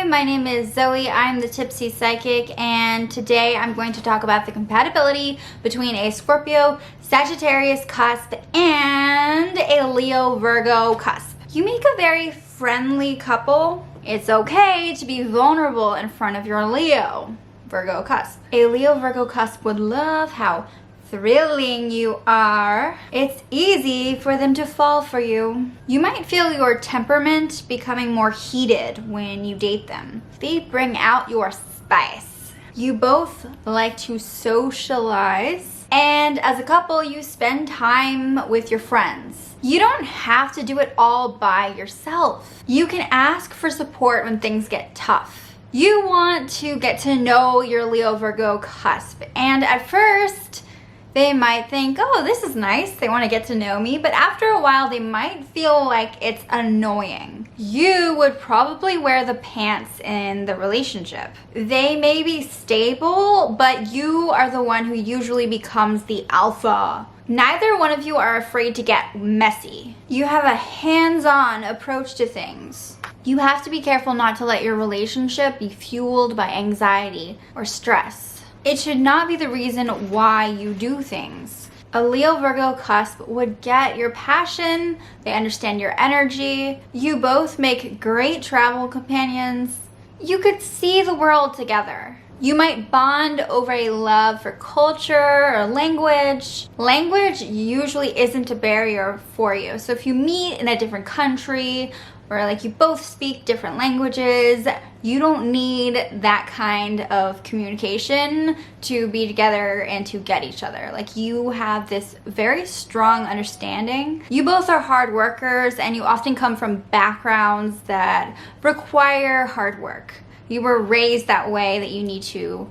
my name is Zoe. I'm the Tipsy Psychic, and today I'm going to talk about the compatibility between a Scorpio Sagittarius cusp and a Leo Virgo cusp. You make a very friendly couple. It's okay to be vulnerable in front of your Leo Virgo cusp. A Leo Virgo cusp would love how thrilling you are. It's easy for them to fall for you. You might feel your temperament becoming more heated when you date them. They bring out your spice. You both like to socialize, and as a couple, you spend time with your friends. You don't have to do it all by yourself. You can ask for support when things get tough. You want to get to know your Leo Virgo cusp, and at first, they might think, oh, this is nice. They want to get to know me. But after a while, they might feel like it's annoying. You would probably wear the pants in the relationship. They may be stable, but you are the one who usually becomes the alpha. Neither one of you are afraid to get messy. You have a hands-on approach to things. You have to be careful not to let your relationship be fueled by anxiety or stress. It should not be the reason why you do things. A Leo Virgo cusp would get your passion, they understand your energy, you both make great travel companions, you could see the world together. You might bond over a love for culture or language. Language usually isn't a barrier for you. So if you meet in a different country, or like you both speak different languages, you don't need that kind of communication to be together and to get each other. Like, you have this very strong understanding. You both are hard workers, and you often come from backgrounds that require hard work. You were raised that way, that you need to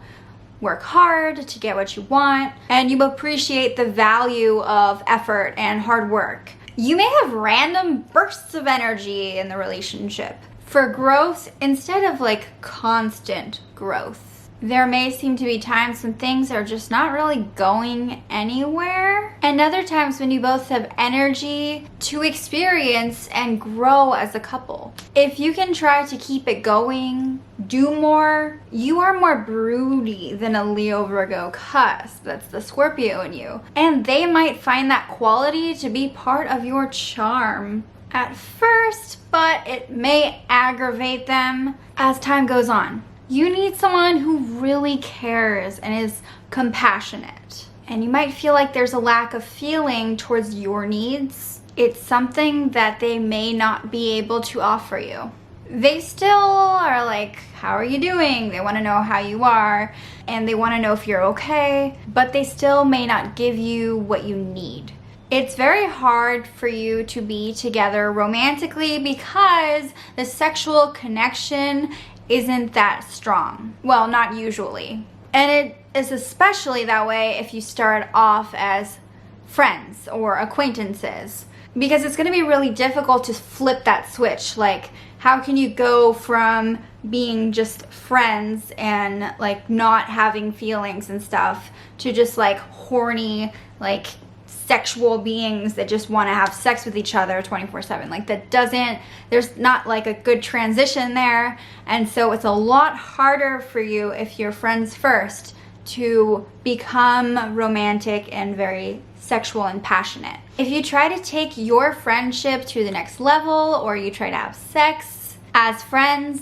work hard to get what you want, and you appreciate the value of effort and hard work. You may have random bursts of energy in the relationship for growth instead of like constant growth. There may seem to be times when things are just not really going anywhere, and other times when you both have energy to experience and grow as a couple. If you can try to keep it going, do more, you are more broody than a Leo Virgo cusp. That's the Scorpio in you. And they might find that quality to be part of your charm at first, but it may aggravate them as time goes on. You need someone who really cares and is compassionate. And you might feel like there's a lack of feeling towards your needs. It's something that they may not be able to offer you. They still are like, how are you doing? They want to know how you are, and they want to know if you're okay, but they still may not give you what you need. It's very hard for you to be together romantically because the sexual connection isn't that strong. Well, not usually. And it is especially that way if you start off as friends or acquaintances, because it's going to be really difficult to flip that switch. Like, how can you go from being just friends and like not having feelings and stuff to just like horny, like sexual beings that just want to have sex with each other 24/7. Like, that doesn't, there's not like a good transition there. And so it's a lot harder for you if you're friends first to become romantic and very sexual and passionate. If you try to take your friendship to the next level, or you try to have sex as friends,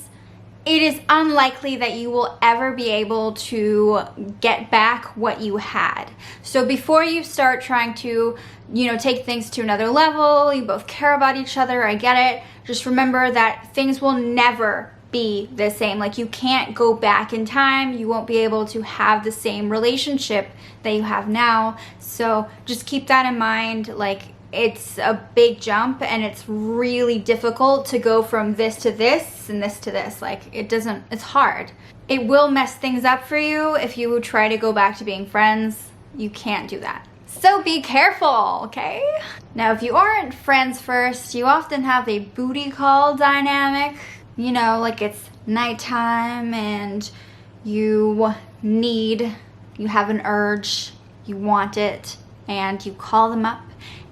it is unlikely that you will ever be able to get back what you had. So before you start trying to, take things to another level, you both care about each other, I get it. Just remember that things will never be the same. Like, you can't go back in time. You won't be able to have the same relationship that you have now. So just keep that in mind. Like, it's a big jump, and it's really difficult to go from this to this and this to this. Like, it's hard. It will mess things up for you if you try to go back to being friends. You can't do that. So be careful, okay? Now, if you aren't friends first, you often have a booty call dynamic. Like, it's nighttime and you have an urge, you want it, and you call them up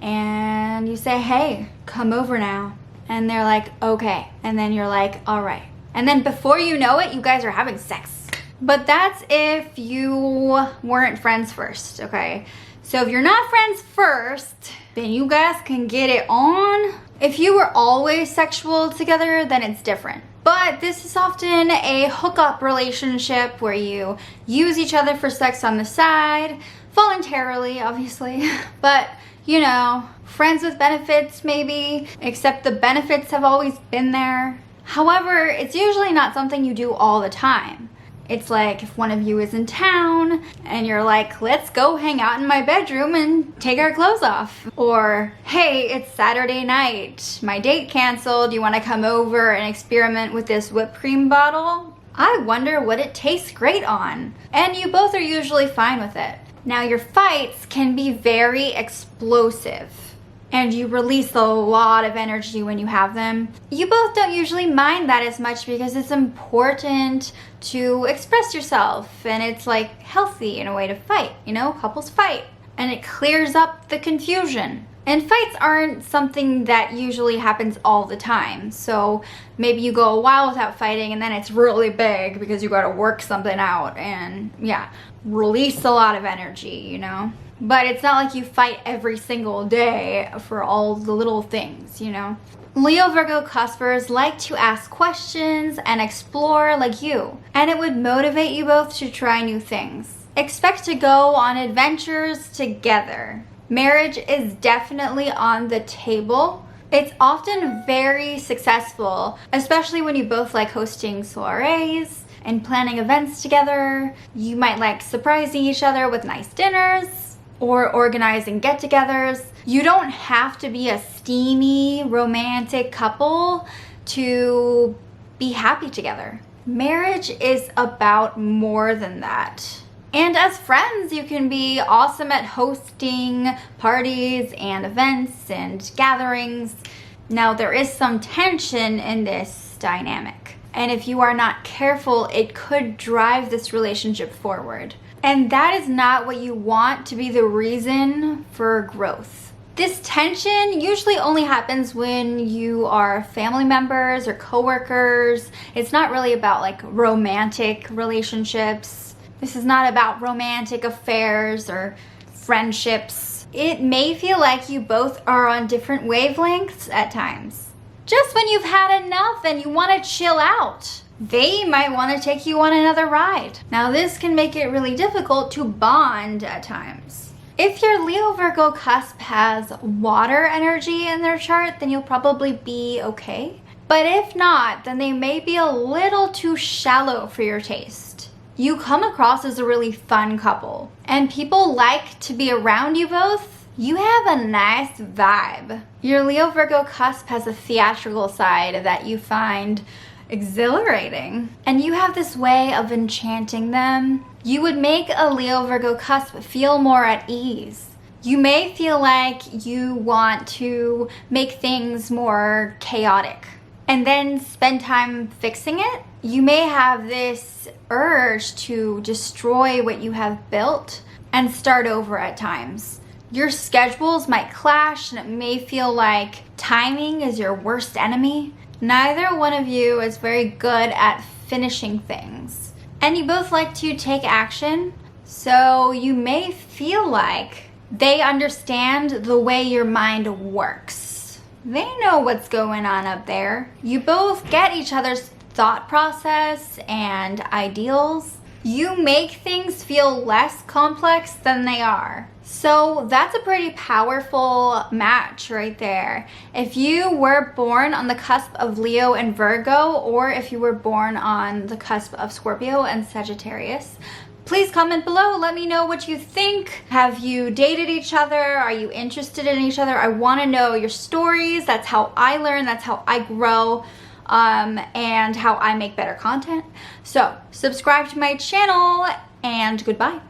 and you say, hey, come over now. And they're like, okay. And then you're like, all right. And then before you know it, you guys are having sex. But that's if you weren't friends first, okay? So if you're not friends first, then you guys can get it on. If you were always sexual together, then it's different. But this is often a hookup relationship where you use each other for sex on the side, voluntarily, obviously. But, you know, friends with benefits maybe, except the benefits have always been there. However, it's usually not something you do all the time. It's like if one of you is in town and you're like, let's go hang out in my bedroom and take our clothes off. Or, hey, it's Saturday night. My date canceled. You want to come over and experiment with this whipped cream bottle? I wonder what it tastes great on. And you both are usually fine with it. Now, your fights can be very explosive. And you release a lot of energy when you have them. You both don't usually mind that as much because it's important to express yourself, and it's like healthy in a way to fight, you know, couples fight, and it clears up the confusion. And fights aren't something that usually happens all the time. So maybe you go a while without fighting and then it's really big because you gotta work something out and yeah, release a lot of energy, you know? But it's not like you fight every single day for all the little things, you know? Leo Virgo cuspers like to ask questions and explore like you, and it would motivate you both to try new things. Expect to go on adventures together. Marriage is definitely on the table. It's often very successful, especially when you both like hosting soirees and planning events together. You might like surprising each other with nice dinners or organizing get-togethers. You don't have to be a steamy, romantic couple to be happy together. Marriage is about more than that. And as friends, you can be awesome at hosting parties and events and gatherings. Now, there is some tension in this dynamic. And if you are not careful, it could drive this relationship forward. And that is not what you want to be the reason for growth. This tension usually only happens when you are family members or coworkers. It's not really about like romantic relationships. This is not about romantic affairs or friendships. It may feel like you both are on different wavelengths at times. Just when you've had enough and you want to chill out, they might want to take you on another ride. Now, this can make it really difficult to bond at times. If your Leo Virgo cusp has water energy in their chart, then you'll probably be okay. But if not, then they may be a little too shallow for your taste. You come across as a really fun couple, and people like to be around you both. You have a nice vibe. Your Leo Virgo cusp has a theatrical side that you find exhilarating, and you have this way of enchanting them. You would make a Leo Virgo cusp feel more at ease. You may feel like you want to make things more chaotic and then spend time fixing it. You may have this urge to destroy what you have built and start over at times. Your schedules might clash and it may feel like timing is your worst enemy. Neither one of you is very good at finishing things. And you both like to take action, so you may feel like they understand the way your mind works. They know what's going on up there. You both get each other's thought process and ideals. You make things feel less complex than they are. So that's a pretty powerful match right there. If you were born on the cusp of Leo and Virgo, or if you were born on the cusp of Scorpio and Sagittarius, please comment below. Let me know what you think. Have you dated each other? Are you interested in each other? I want to know your stories. That's how I learn. That's how I grow. And how I make better content. So subscribe to my channel, and goodbye.